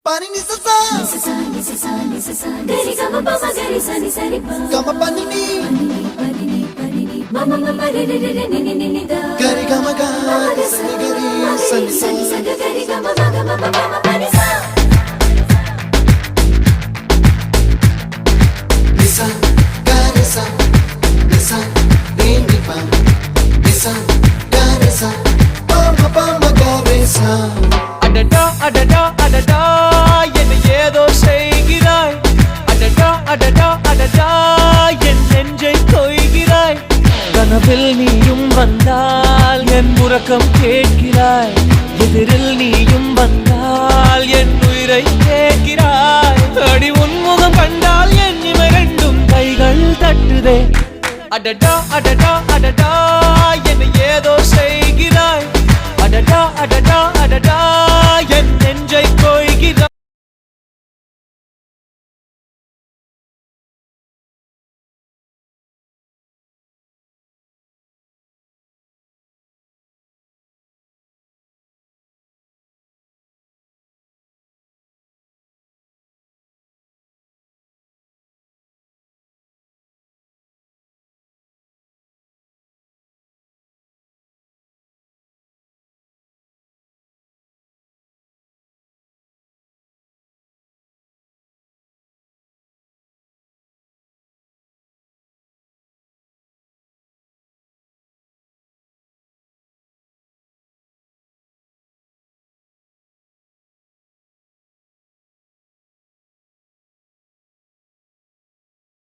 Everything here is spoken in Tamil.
Pani ni sa sa gari gama pa ma gari sa ni sa ri pa gama pani ni mama mama re re re ni ni ni da gari gama ga sa ni gari sa ni sa gari gama ma gama mama pani sa nisa gari sa nisa re ni pa nisa gari sa pa ma gari sa அடடா அடடா அடடா என்ன ஏதோ செய்கிறாய் அடடா அடடா அடடா என் நெஞ்சை கொய்கிறாய் கனவில் நீயும் வந்தால் என் உறக்கம் கேட்கிறாய் எதிரில் நீயும் வந்தால் என் உயிரை கேட்கிறாய் அடி உன்முகம் கண்டால் என் இமை ரெண்டும் கைகள் தட்டுதே அடடா அடடா அடடா என்ன ஏதோ செய்கிறாய் அடடா அடடா அடடா என் நெஞ்சை கொய்கிறாய்